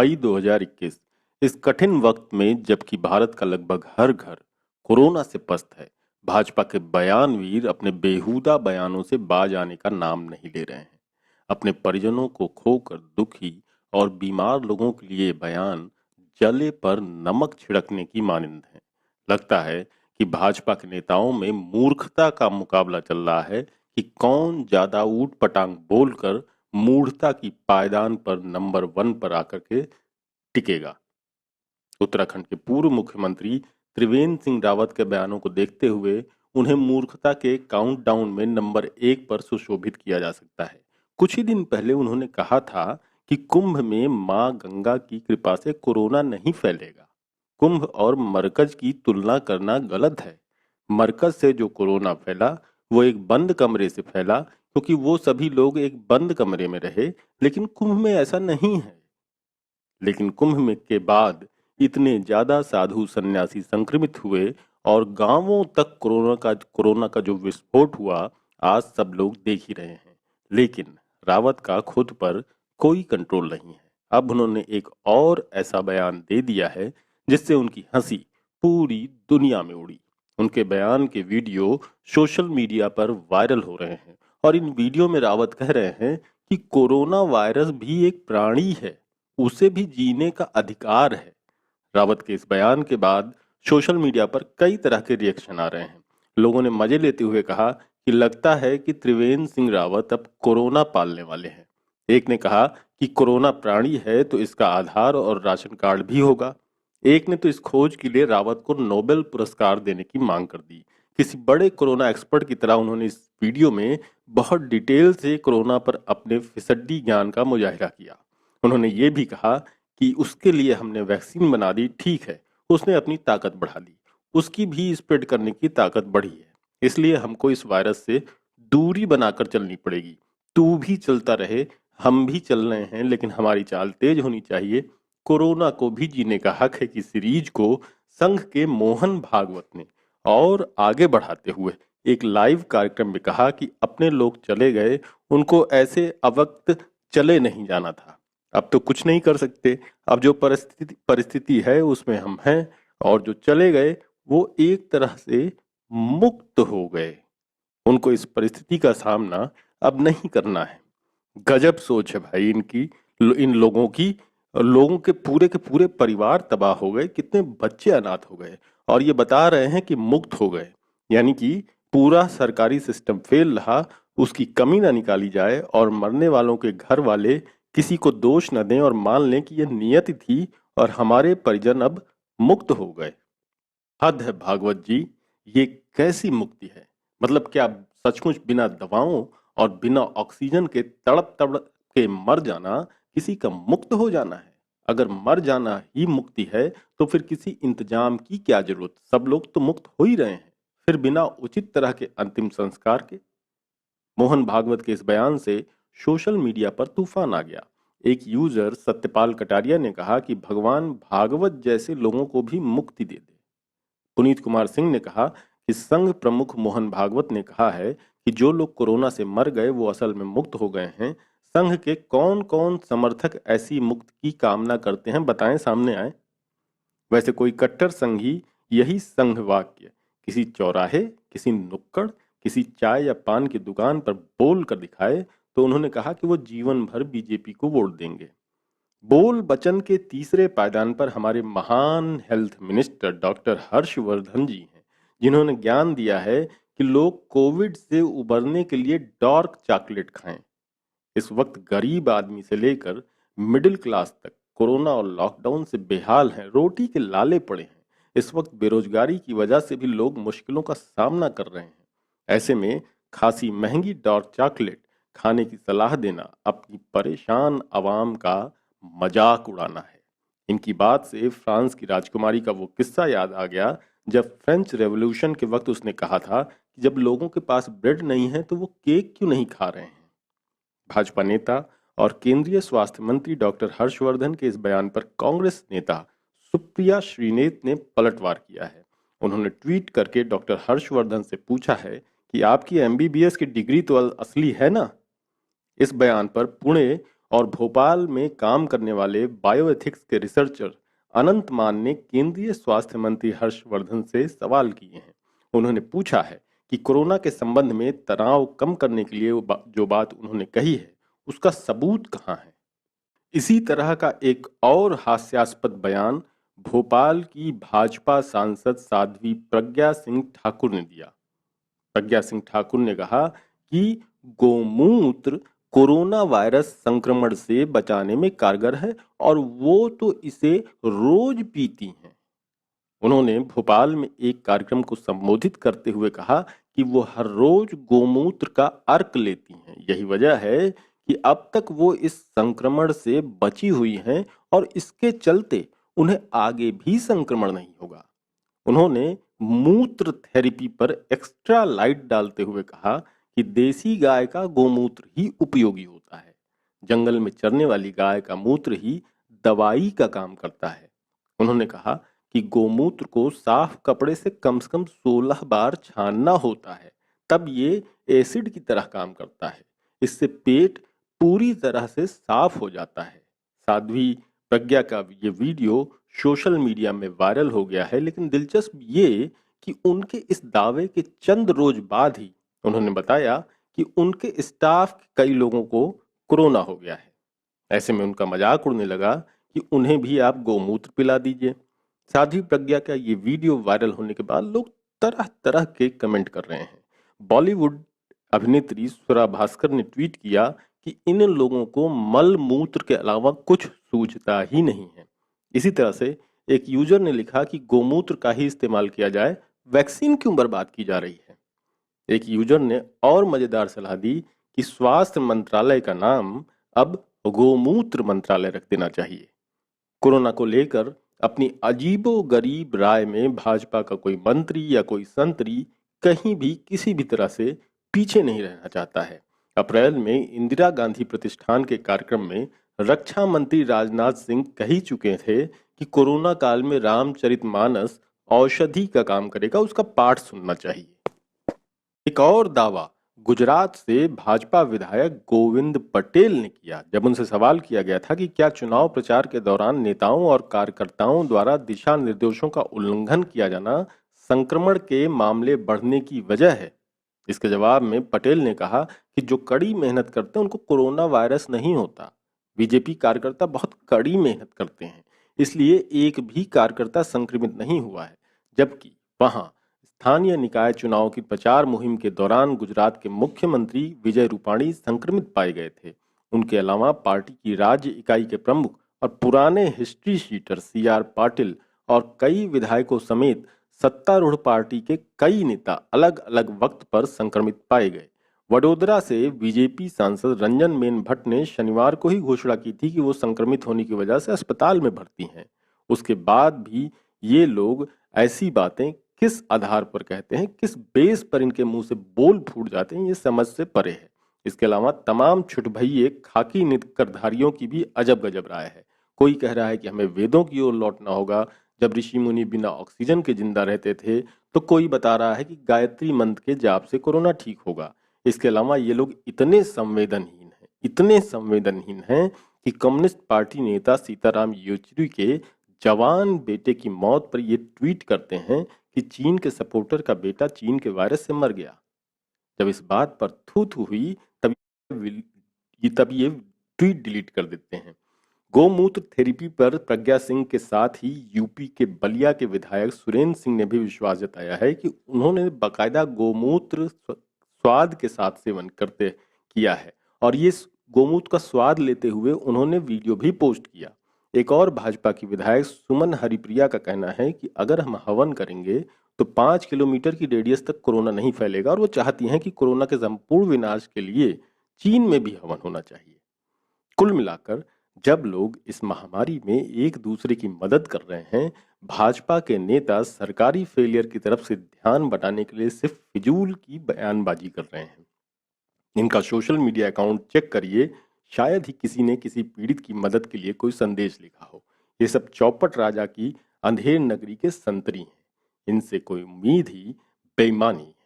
मई 2021। इस कठिन वक्त में जबकि भारत का लगभग हर घर कोरोना से पस्त है, भाजपा के बयानवीर अपने बेहुदा बयानों से बाज आने का नाम नहीं ले रहे हैं। अपने परिजनों को खोकर दुखी और बीमार लोगों के लिए बयान जले पर नमक छिड़कने की मानंद है। लगता है कि भाजपा के नेताओं में मूर्खता का मुकाबला चल रहा है कि कौन ज्यादा ऊट पटांग बोलकर मूढ़ता की पायदान पर नंबर 1 पर आकर के टिकेगा। उत्तराखंड के पूर्व मुख्यमंत्री त्रिवेंद्र सिंह रावत के बयानों को देखते हुए उन्हें मूर्खता के काउंटडाउन में नंबर 1 पर सुशोभित किया जा सकता है। कुछ ही दिन पहले उन्होंने कहा था कि कुंभ में मां गंगा की कृपा से कोरोना नहीं फैलेगा। कुंभ और मरकज की तुलना करना गलत है। मरकज से जो कोरोना फैला वो एक बंद कमरे से फैला, क्योंकि वो सभी लोग एक बंद कमरे में रहे। लेकिन कुंभ में ऐसा नहीं है। लेकिन कुंभ में के बाद इतने ज्यादा साधु सन्यासी संक्रमित हुए और गांवों तक कोरोना का जो विस्फोट हुआ, आज सब लोग देख ही रहे हैं। लेकिन रावत का खुद पर कोई कंट्रोल नहीं है। अब उन्होंने एक और ऐसा बयान दे दिया है जिससे उनकी हंसी पूरी दुनिया में उड़ी। उनके बयान के वीडियो सोशल मीडिया पर वायरल हो रहे हैं और इन वीडियो में रावत कह रहे हैं कि कोरोना वायरस भी एक प्राणी है, उसे भी जीने का अधिकार है। रावत के इस बयान के बाद सोशल मीडिया पर कई तरह के रिएक्शन आ रहे हैं। लोगों ने मजे लेते हुए कहा कि लगता है कि त्रिवेंद्र सिंह रावत अब कोरोना पालने वाले हैं। एक ने कहा कि कोरोना प्राणी है तो इसका आधार और राशन कार्ड भी होगा। एक ने तो इस खोज के लिए रावत को नोबेल पुरस्कार देने की मांग कर दी। किसी बड़े कोरोना एक्सपर्ट की तरह उन्होंने इस वीडियो में बहुत डिटेल से कोरोना पर अपने फिसड्डी ज्ञान का मुजाहिरा किया। उन्होंने ये भी कहा कि उसके लिए हमने वैक्सीन बना दी, ठीक है, उसने अपनी ताकत बढ़ा दी, उसकी भी स्प्रेड करने की ताकत बढ़ी है, इसलिए हमको इस वायरस से दूरी बनाकर चलनी पड़ेगी। तू भी चलता रहे, हम भी चल रहे हैं, लेकिन हमारी चाल तेज होनी चाहिए। कोरोना को भी जीने का हक है कि सीरीज को संघ के मोहन भागवत ने और आगे बढ़ाते हुए एक लाइव कार्यक्रम में कहा कि अपने लोग चले गए, उनको ऐसे अवक्त चले नहीं जाना था। अब तो कुछ नहीं कर सकते, अब जो परिस्थिति है उसमें हम हैं, और जो चले गए वो एक तरह से मुक्त हो गए। उनको इस परिस्थिति का सामना अब नहीं करना है। गजब सोच है भाई इनकी, इन लोगों की। लोगों के पूरे परिवार तबाह हो गए, कितने बच्चे अनाथ हो गए, और ये बता रहे हैं कि मुक्त हो गए। यानी कि पूरा सरकारी सिस्टम फेल रहा, उसकी कमी ना निकाली जाए और मरने वालों के घर वाले किसी को दोष न दें और मान लें कि यह नियति थी और हमारे परिजन अब मुक्त हो गए। हद है भागवत जी, ये कैसी मुक्ति है? मतलब क्या सचमुच बिना दवाओं और बिना ऑक्सीजन के तड़प तड़प के मर जाना किसी का मुक्त हो जाना है? अगर मर जाना ही मुक्ति है तो फिर किसी इंतजाम की क्या जरूरत? सब लोग तो मुक्त हो ही रहे हैं, फिर बिना उचित तरह के अंतिम संस्कार के? मोहन भागवत के इस बयान से सोशल मीडिया पर तूफान आ गया। एक यूजर सत्यपाल कटारिया ने कहा कि भगवान भागवत जैसे लोगों को भी मुक्ति दे दे। पुनीत कुमार सिंह ने कहा कि संघ प्रमुख मोहन भागवत ने कहा है कि जो लोग कोरोना से मर गए वो असल में मुक्त हो गए हैं। संघ के कौन कौन समर्थक ऐसी मुक्त की कामना करते हैं, बताएं, सामने आए। वैसे कोई कट्टर संघी यही संघ वाक्य किसी चौराहे, किसी नुक्कड़, किसी चाय या पान की दुकान पर बोल कर दिखाए तो उन्होंने कहा कि वो जीवन भर बीजेपी को वोट देंगे। बोल बचन के तीसरे पायदान पर हमारे महान हेल्थ मिनिस्टर डॉक्टर हर्षवर्धन जी हैं, जिन्होंने ज्ञान दिया है कि लोग कोविड से उबरने के लिए डार्क चॉकलेट खाएं। इस वक्त गरीब आदमी से लेकर मिडिल क्लास तक कोरोना और लॉकडाउन से बेहाल हैं, रोटी के लाले पड़े हैं। इस वक्त बेरोजगारी की वजह से भी लोग मुश्किलों का सामना कर रहे हैं। ऐसे में खासी महंगी डार्क चॉकलेट खाने की सलाह देना अपनी परेशान आवाम का मजाक उड़ाना है। इनकी बात से फ्रांस की राजकुमारी का वो किस्सा याद आ गया जब फ्रेंच रेवोल्यूशन के वक्त उसने कहा था कि जब लोगों के पास ब्रेड नहीं है तो वो केक क्यों नहीं खा रहे हैं। भाजपा नेता और केंद्रीय स्वास्थ्य मंत्री डॉक्टर हर्षवर्धन के इस बयान पर कांग्रेस नेता सुप्रिया श्रीनेत ने पलटवार किया है। उन्होंने ट्वीट करके डॉक्टर हर्षवर्धन से पूछा है कि आपकी एमबीबीएस की डिग्री तो असली है ना? इस बयान पर पुणे और भोपाल में काम करने वाले बायोएथिक्स के रिसर्चर अनंत मान ने केंद्रीय स्वास्थ्य मंत्री हर्षवर्धन से सवाल किए हैं। उन्होंने पूछा है कि कोरोना के संबंध में तनाव कम करने के लिए जो बात उन्होंने कही है उसका सबूत कहाँ है। इसी तरह का एक और हास्यास्पद बयान भोपाल की भाजपा सांसद साध्वी प्रज्ञा सिंह ठाकुर ने दिया। प्रज्ञा सिंह ठाकुर ने कहा कि गोमूत्र कोरोना वायरस संक्रमण से बचाने में कारगर है और वो तो इसे रोज पीती हैं। उन्होंने भोपाल में एक कार्यक्रम को संबोधित करते हुए कहा कि वो हर रोज गोमूत्र का अर्क लेती हैं। यही वजह है कि अब तक वो इस संक्रमण से बची हुई हैं और इसके चलते उन्हें आगे भी संक्रमण नहीं होगा। उन्होंने मूत्र थेरेपी पर एक्स्ट्रा लाइट डालते हुए कहा कि देसी गाय का गोमूत्र ही उपयोगी होता है। जंगल में चरने वाली गाय का मूत्र ही दवाई का काम करता है। उन्होंने कहा कि गोमूत्र को साफ कपड़े से कम 16 बार छानना होता है, तब ये एसिड की तरह काम करता है। इससे पेट पूरी तरह से साफ हो जाता है। साध्वी प्रज्ञा का ये वीडियो सोशल मीडिया में वायरल हो गया है, लेकिन दिलचस्प ये कि उनके इस दावे के चंद रोज बाद ही उन्होंने बताया कि उनके स्टाफ के कई लोगों को कोरोना हो गया है। ऐसे में उनका मजाक उड़ने लगा कि उन्हें भी आप गोमूत्र पिला दीजिए। साध्वी प्रज्ञा का ये वीडियो वायरल होने के बाद लोग तरह तरह के कमेंट कर रहे हैं। बॉलीवुड अभिनेत्री स्वरा भास्कर ने ट्वीट किया कि इन लोगों को मल मूत्र के अलावा कुछ सूझता ही नहीं है। इसी तरह से एक यूजर ने लिखा कि गोमूत्र का ही इस्तेमाल किया जाए, वैक्सीन क्यों बर्बाद की जा रही है। एक यूजर ने और मजेदार सलाह दी कि स्वास्थ्य मंत्रालय का नाम अब गोमूत्र मंत्रालय रख देना चाहिए। कोरोना को लेकर अपनी अजीबो गरीब राय में भाजपा का कोई मंत्री या कोई संतरी कहीं भी किसी भी तरह से पीछे नहीं रहना चाहता है। अप्रैल में इंदिरा गांधी प्रतिष्ठान के कार्यक्रम में रक्षा मंत्री राजनाथ सिंह कह ही चुके थे कि कोरोना काल में रामचरितमानस औषधि का काम करेगा, उसका पाठ सुनना चाहिए। एक और दावा गुजरात से भाजपा विधायक गोविंद पटेल ने किया जब उनसे सवाल किया गया था कि क्या चुनाव प्रचार के दौरान नेताओं और कार्यकर्ताओं द्वारा दिशा निर्देशों का उल्लंघन किया जाना संक्रमण के मामले बढ़ने की वजह है। इसके जवाब में पटेल ने कहा कि जो कड़ी मेहनत करते हैं उनको कोरोना वायरस नहीं होता। बीजेपी कार्यकर्ता बहुत कड़ी मेहनत करते हैं, इसलिए एक भी कार्यकर्ता संक्रमित नहीं हुआ है। जबकि वहां स्थानीय निकाय चुनाव की प्रचार मुहिम के दौरान गुजरात के मुख्यमंत्री विजय रूपाणी संक्रमित पाए गए थे। उनके अलावा पार्टी की राज्य इकाई के प्रमुख और पुराने हिस्ट्री शीटर CR पाटिल और कई विधायकों समेत सत्तारूढ़ पार्टी के कई नेता अलग अलग वक्त पर संक्रमित पाए गए। वडोदरा से बीजेपी सांसद रंजन मेन भट्ट ने शनिवार को ही घोषणा की थी कि वो संक्रमित होने की वजह से अस्पताल में भर्ती हैं। उसके बाद भी ये लोग ऐसी बातें किस आधार पर कहते हैं, किस बेस पर इनके मुंह से बोल फूट जाते हैं, ये समझ से परे है। इसके अलावा तमाम छुटभइये खाकी निकरधारियों की भी अजब गजब राय है। कोई कह रहा है कि हमें वेदों की ओर लौटना होगा, जब ऋषि मुनि बिना ऑक्सीजन के जिंदा रहते थे, तो कोई बता रहा है कि गायत्री मंत्र के जाप से कोरोना ठीक होगा। इसके अलावा ये लोग इतने संवेदनहीन हैं कि कम्युनिस्ट पार्टी नेता सीताराम येचुरी के जवान बेटे की मौत पर ये ट्वीट करते हैं कि चीन के सपोर्टर का बेटा चीन के वायरस से मर गया। जब इस बात पर थू थू हुई तब ये ट्वीट डिलीट कर देते हैं। गोमूत्र थेरेपी पर प्रज्ञा सिंह के साथ ही यूपी के बलिया के विधायक सुरेंद्र सिंह ने भी विश्वास जताया है कि उन्होंने बाकायदा गोमूत्र स्वाद के साथ सेवन करते किया है और ये गोमूत्र का स्वाद लेते हुए उन्होंने वीडियो भी पोस्ट किया। एक और भाजपा की विधायक सुमन हरिप्रिया का कहना है कि अगर हम हवन करेंगे तो 5 किलोमीटर की रेडियस तक कोरोना नहीं फैलेगा और वो चाहती हैं कि कोरोना के संपूर्ण विनाश के लिए चीन में भी हवन होना चाहिए। कुल मिलाकर जब लोग इस महामारी में एक दूसरे की मदद कर रहे हैं, भाजपा के नेता सरकारी फेलियर की तरफ से ध्यान बटाने के लिए सिर्फ फिजूल की बयानबाजी कर रहे हैं। इनका सोशल मीडिया अकाउंट चेक करिए, शायद ही किसी ने किसी पीड़ित की मदद के लिए कोई संदेश लिखा हो। ये सब चौपट राजा की अंधेर नगरी के संतरी हैं। इनसे कोई उम्मीद ही बेईमानी है।